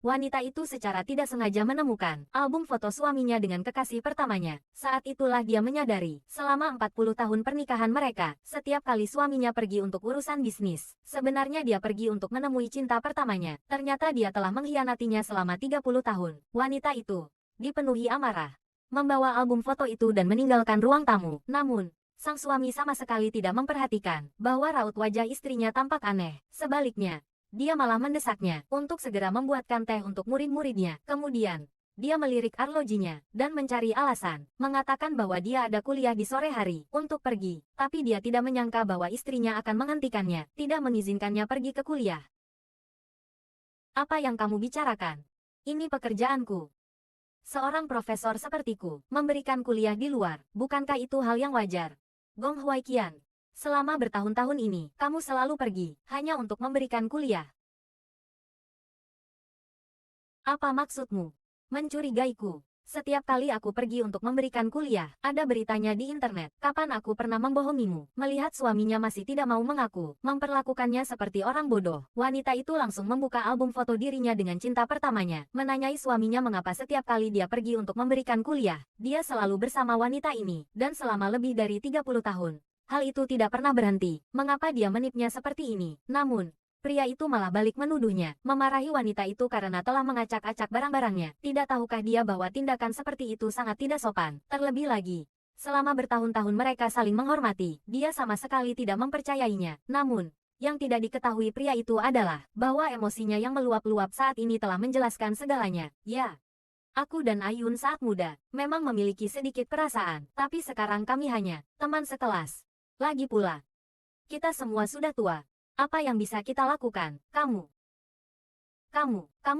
Wanita itu secara tidak sengaja menemukan album foto suaminya dengan kekasih pertamanya. Saat itulah dia menyadari, selama 40 tahun pernikahan mereka, setiap kali suaminya pergi untuk urusan bisnis, sebenarnya dia pergi untuk menemui cinta pertamanya. Ternyata dia telah mengkhianatinya selama 30 tahun. Wanita itu dipenuhi amarah, membawa album foto itu dan meninggalkan ruang tamu. Namun, sang suami sama sekali tidak memperhatikan bahwa raut wajah istrinya tampak aneh. Sebaliknya, dia malah mendesaknya untuk segera membuatkan teh untuk murid-muridnya. Kemudian, dia melirik arlojinya dan mencari alasan, mengatakan bahwa dia ada kuliah di sore hari untuk pergi. Tapi dia tidak menyangka bahwa istrinya akan menghentikannya, tidak mengizinkannya pergi ke kuliah. Apa yang kamu bicarakan? Ini pekerjaanku. Seorang profesor sepertiku memberikan kuliah di luar, bukankah itu hal yang wajar? Gong Huaiqian, selama bertahun-tahun ini, kamu selalu pergi, hanya untuk memberikan kuliah. Apa maksudmu? Mencurigaiku. Setiap kali aku pergi untuk memberikan kuliah, ada beritanya di internet. Kapan aku pernah membohongimu? Melihat suaminya masih tidak mau mengaku, memperlakukannya seperti orang bodoh. Wanita itu langsung membuka album foto dirinya dengan cinta pertamanya, menanyai suaminya mengapa setiap kali dia pergi untuk memberikan kuliah, dia selalu bersama wanita ini, dan selama lebih dari 30 tahun. Hal itu tidak pernah berhenti. Mengapa dia menipnya seperti ini? Namun, pria itu malah balik menuduhnya, memarahi wanita itu karena telah mengacak-acak barang-barangnya. Tidak tahukah dia bahwa tindakan seperti itu sangat tidak sopan? Terlebih lagi, selama bertahun-tahun mereka saling menghormati, dia sama sekali tidak mempercayainya. Namun, yang tidak diketahui pria itu adalah bahwa emosinya yang meluap-luap saat ini telah menjelaskan segalanya. Ya, aku dan Ayun saat muda memang memiliki sedikit perasaan, tapi sekarang kami hanya teman sekelas. Lagi pula, kita semua sudah tua. Apa yang bisa kita lakukan? Kamu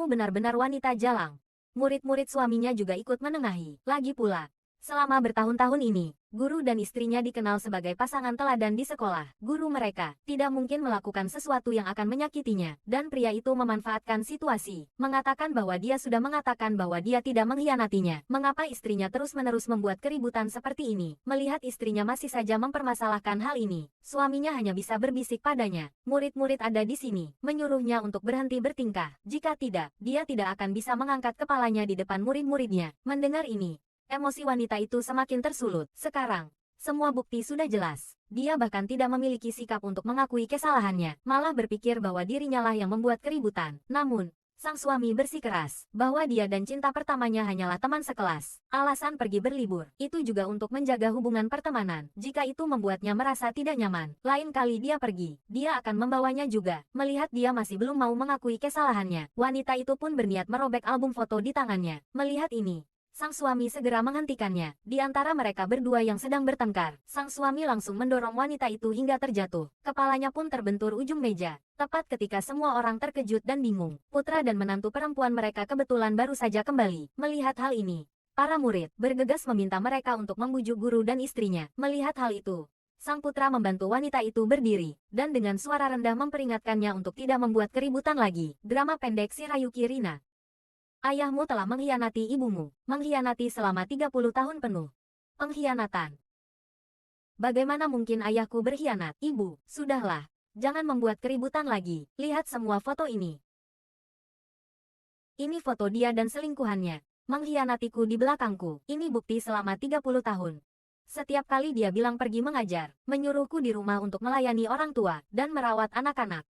benar-benar wanita jalang. Murid-murid suaminya juga ikut menengahi. Lagi pula, selama bertahun-tahun ini, guru dan istrinya dikenal sebagai pasangan teladan di sekolah. Guru mereka tidak mungkin melakukan sesuatu yang akan menyakitinya. Dan pria itu memanfaatkan situasi, mengatakan bahwa dia sudah mengatakan bahwa dia tidak mengkhianatinya. Mengapa istrinya terus-menerus membuat keributan seperti ini? Melihat istrinya masih saja mempermasalahkan hal ini, suaminya hanya bisa berbisik padanya. Murid-murid ada di sini, menyuruhnya untuk berhenti bertingkah. Jika tidak, dia tidak akan bisa mengangkat kepalanya di depan murid-muridnya. Mendengar ini, emosi wanita itu semakin tersulut. Sekarang, semua bukti sudah jelas. Dia bahkan tidak memiliki sikap untuk mengakui kesalahannya, malah berpikir bahwa dirinya lah yang membuat keributan. Namun, sang suami bersikeras bahwa dia dan cinta pertamanya hanyalah teman sekelas. Alasan pergi berlibur, itu juga untuk menjaga hubungan pertemanan. Jika itu membuatnya merasa tidak nyaman, lain kali dia pergi, dia akan membawanya juga. Melihat dia masih belum mau mengakui kesalahannya, wanita itu pun berniat merobek album foto di tangannya. Melihat ini, sang suami segera menghentikannya. Di antara mereka berdua yang sedang bertengkar, sang suami langsung mendorong wanita itu hingga terjatuh. Kepalanya pun terbentur ujung meja. Tepat ketika semua orang terkejut dan bingung, putra dan menantu perempuan mereka kebetulan baru saja kembali. Melihat hal ini, para murid bergegas meminta mereka untuk membujuk guru dan istrinya. Melihat hal itu, sang putra membantu wanita itu berdiri, dan dengan suara rendah memperingatkannya untuk tidak membuat keributan lagi. Drama pendek Shirayuki Rina. Ayahmu telah mengkhianati ibumu, mengkhianati selama 30 tahun penuh. Pengkhianatan. Bagaimana mungkin ayahku berkhianat? Ibu, sudahlah. Jangan membuat keributan lagi. Lihat semua foto ini. Ini foto dia dan selingkuhannya. Mengkhianatiku di belakangku. Ini bukti selama 30 tahun. Setiap kali dia bilang pergi mengajar, menyuruhku di rumah untuk melayani orang tua, dan merawat anak-anak.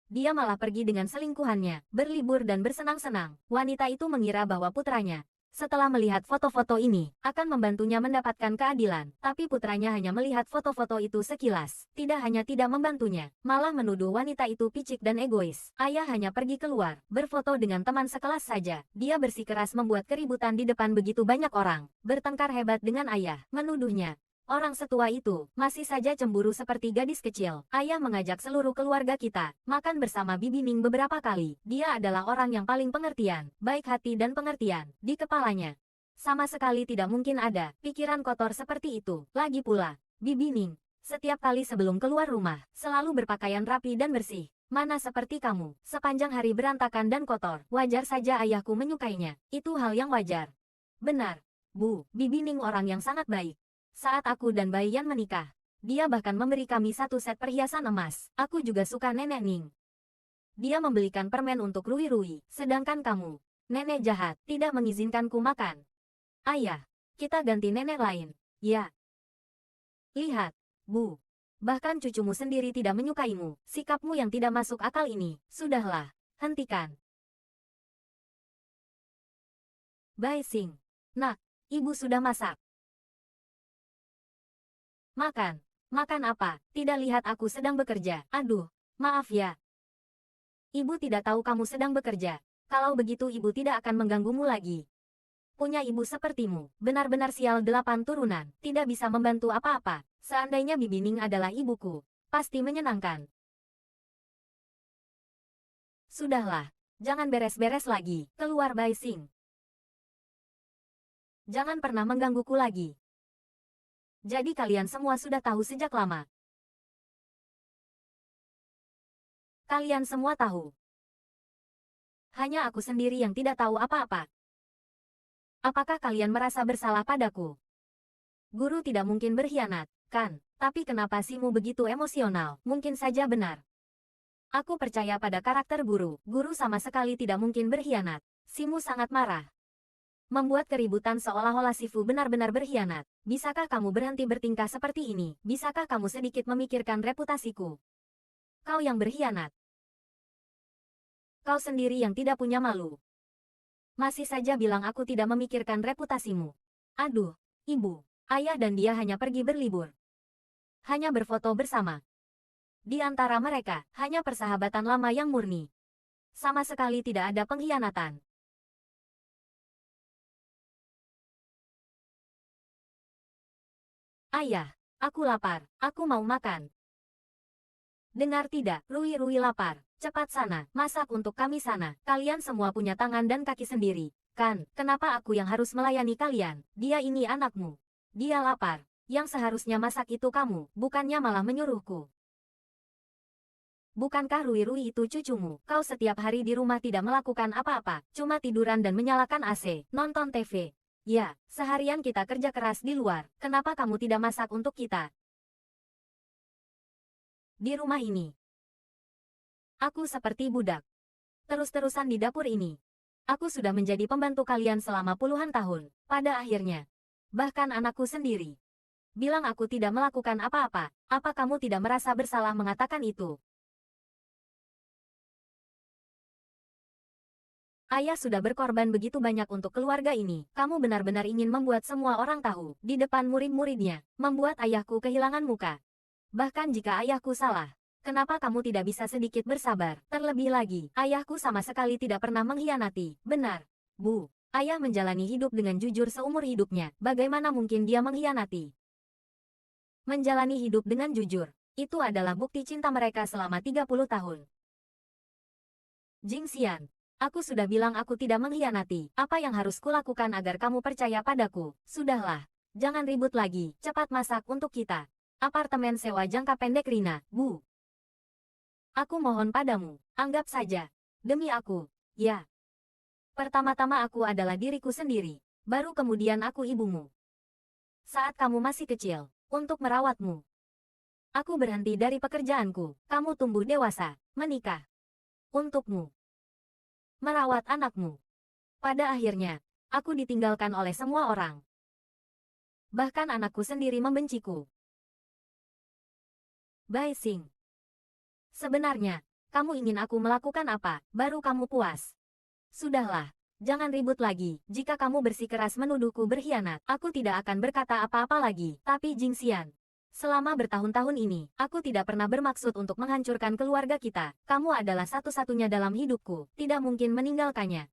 Dia malah pergi dengan selingkuhannya, berlibur dan bersenang-senang. Wanita itu mengira bahwa putranya, setelah melihat foto-foto ini, akan membantunya mendapatkan keadilan. Tapi putranya hanya melihat foto-foto itu sekilas. Tidak hanya tidak membantunya, malah menuduh wanita itu picik dan egois. Ayah hanya pergi keluar, berfoto dengan teman sekelas saja. Dia bersikeras membuat keributan di depan begitu banyak orang. Bertengkar hebat dengan ayah, menuduhnya. Orang setua itu masih saja cemburu seperti gadis kecil. Ayah mengajak seluruh keluarga kita makan bersama Bibi Ning beberapa kali. Dia adalah orang yang paling pengertian, baik hati dan pengertian. Di kepalanya, sama sekali tidak mungkin ada pikiran kotor seperti itu. Lagi pula, Bibi Ning, setiap kali sebelum keluar rumah, selalu berpakaian rapi dan bersih. Mana seperti kamu, sepanjang hari berantakan dan kotor. Wajar saja ayahku menyukainya. Itu hal yang wajar. Benar, Bu, Bibi Ning orang yang sangat baik. Saat aku dan Bayan menikah, dia bahkan memberi kami satu set perhiasan emas. Aku juga suka Nenek Ning. Dia membelikan permen untuk Rui-Rui, sedangkan kamu, nenek jahat, tidak mengizinkanku makan. Ayah, kita ganti nenek lain. Ya. Lihat, Bu. Bahkan cucumu sendiri tidak menyukaimu. Sikapmu yang tidak masuk akal ini. Sudahlah, hentikan. Bai Xing. Nak, ibu sudah masak. Makan. Makan apa? Tidak lihat aku sedang bekerja. Aduh, maaf ya. Ibu tidak tahu kamu sedang bekerja. Kalau begitu ibu tidak akan mengganggumu lagi. Punya ibu sepertimu, benar-benar sial 8 turunan, tidak bisa membantu apa-apa. Seandainya Bibi Ning adalah ibuku, pasti menyenangkan. Sudahlah, jangan beres-beres lagi, keluar Bai Xing. Jangan pernah menggangguku lagi. Jadi kalian semua sudah tahu sejak lama. Kalian semua tahu. Hanya aku sendiri yang tidak tahu apa-apa. Apakah kalian merasa bersalah padaku? Guru tidak mungkin berkhianat, kan? Tapi kenapa Simu begitu emosional? Mungkin saja benar. Aku percaya pada karakter guru. Guru sama sekali tidak mungkin berkhianat. Simu sangat marah. Membuat keributan seolah-olah Sifu benar-benar berkhianat. Bisakah kamu berhenti bertingkah seperti ini? Bisakah kamu sedikit memikirkan reputasiku? Kau yang berkhianat. Kau sendiri yang tidak punya malu. Masih saja bilang aku tidak memikirkan reputasimu. Aduh, ibu, ayah dan dia hanya pergi berlibur. Hanya berfoto bersama. Di antara mereka, hanya persahabatan lama yang murni. Sama sekali tidak ada pengkhianatan. Ayah, aku lapar, aku mau makan. Dengar tidak, Rui-Rui lapar. Cepat sana, masak untuk kami sana. Kalian semua punya tangan dan kaki sendiri, kan? Kenapa aku yang harus melayani kalian? Dia ini anakmu. Dia lapar. Yang seharusnya masak itu kamu, bukannya malah menyuruhku. Bukankah Rui-Rui itu cucumu? Kau setiap hari di rumah tidak melakukan apa-apa, cuma tiduran dan menyalakan AC, nonton TV. Ya, seharian kita kerja keras di luar. Kenapa kamu tidak masak untuk kita? Di rumah ini, aku seperti budak. Terus-terusan di dapur ini. Aku sudah menjadi pembantu kalian selama puluhan tahun. Pada akhirnya, bahkan anakku sendiri bilang aku tidak melakukan apa-apa. Apa kamu tidak merasa bersalah mengatakan itu? Ayah sudah berkorban begitu banyak untuk keluarga ini. Kamu benar-benar ingin membuat semua orang tahu, di depan murid-muridnya, membuat ayahku kehilangan muka. Bahkan jika ayahku salah, kenapa kamu tidak bisa sedikit bersabar? Terlebih lagi, ayahku sama sekali tidak pernah mengkhianati. Benar, Bu. Ayah menjalani hidup dengan jujur seumur hidupnya. Bagaimana mungkin dia mengkhianati? Menjalani hidup dengan jujur, itu adalah bukti cinta mereka selama 30 tahun. Jing Xian, aku sudah bilang aku tidak mengkhianati. Apa yang harus kulakukan agar kamu percaya padaku? Sudahlah, jangan ribut lagi. Cepat masak untuk kita. Apartemen sewa jangka pendek Rina, Bu. Aku mohon padamu, anggap saja. Demi aku, ya. Pertama-tama aku adalah diriku sendiri. Baru kemudian aku ibumu. Saat kamu masih kecil, untuk merawatmu. Aku berhenti dari pekerjaanku. Kamu tumbuh dewasa, menikah. Untukmu. Merawat anakmu. Pada akhirnya, aku ditinggalkan oleh semua orang. Bahkan anakku sendiri membenciku. Bai Xing. Sebenarnya, kamu ingin aku melakukan apa, baru kamu puas. Sudahlah, jangan ribut lagi. Jika kamu bersikeras menuduhku berkhianat, aku tidak akan berkata apa-apa lagi. Tapi Jing Xian, selama bertahun-tahun ini, aku tidak pernah bermaksud untuk menghancurkan keluarga kita. Kamu adalah satu-satunya dalam hidupku, tidak mungkin meninggalkannya.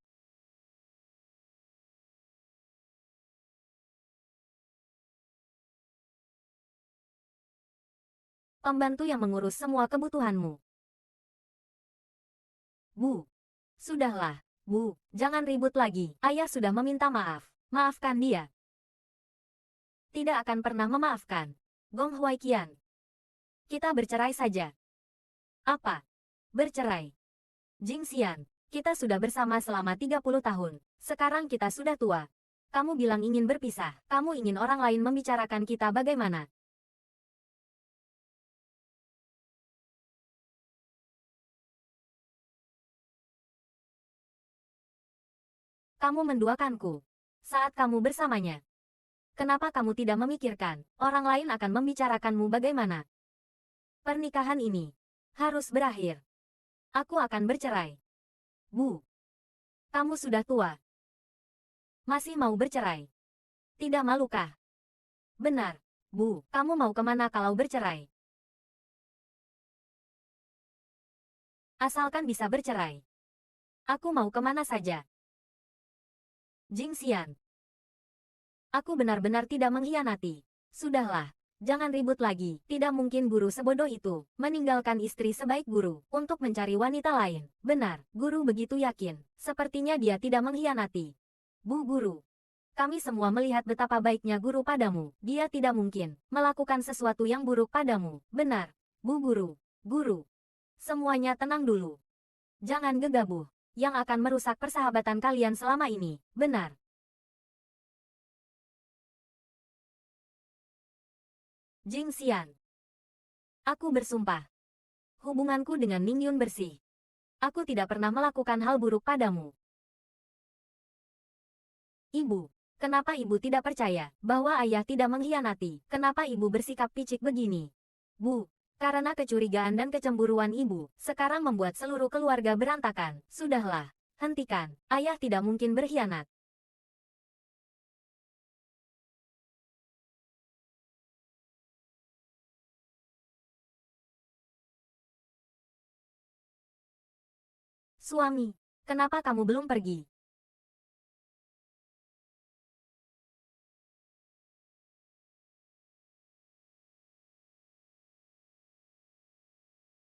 Pembantu yang mengurus semua kebutuhanmu. Bu. Sudahlah, Bu. Jangan ribut lagi. Ayah sudah meminta maaf. Maafkan dia. Tidak akan pernah memaafkan. Gong Huaiqian. Kita bercerai saja. Apa? Bercerai? Jing Xian, kita sudah bersama selama 30 tahun. Sekarang kita sudah tua. Kamu bilang ingin berpisah. Kamu ingin orang lain membicarakan kita bagaimana? Kamu menduakanku. Saat kamu bersamanya. Kenapa kamu tidak memikirkan, orang lain akan membicarakanmu bagaimana? Pernikahan ini harus berakhir. Aku akan bercerai. Bu, kamu sudah tua. Masih mau bercerai? Tidak malukah? Benar, Bu, kamu mau kemana kalau bercerai? Asalkan bisa bercerai. Aku mau kemana saja. Jing Xian. Aku benar-benar tidak mengkhianati. Sudahlah, jangan ribut lagi. Tidak mungkin guru sebodoh itu meninggalkan istri sebaik guru untuk mencari wanita lain. Benar, guru begitu yakin. Sepertinya dia tidak mengkhianati. Bu guru, kami semua melihat betapa baiknya guru padamu. Dia tidak mungkin melakukan sesuatu yang buruk padamu. Benar, Bu guru. Guru. Semuanya tenang dulu. Jangan gegabah. Yang akan merusak persahabatan kalian selama ini. Benar. Jing Xian. Aku bersumpah. Hubunganku dengan Ning Yun bersih. Aku tidak pernah melakukan hal buruk padamu. Ibu, kenapa ibu tidak percaya bahwa ayah tidak mengkhianati? Kenapa ibu bersikap picik begini? Bu, karena kecurigaan dan kecemburuan ibu, sekarang membuat seluruh keluarga berantakan. Sudahlah, hentikan. Ayah tidak mungkin berkhianat. Suami, kenapa kamu belum pergi?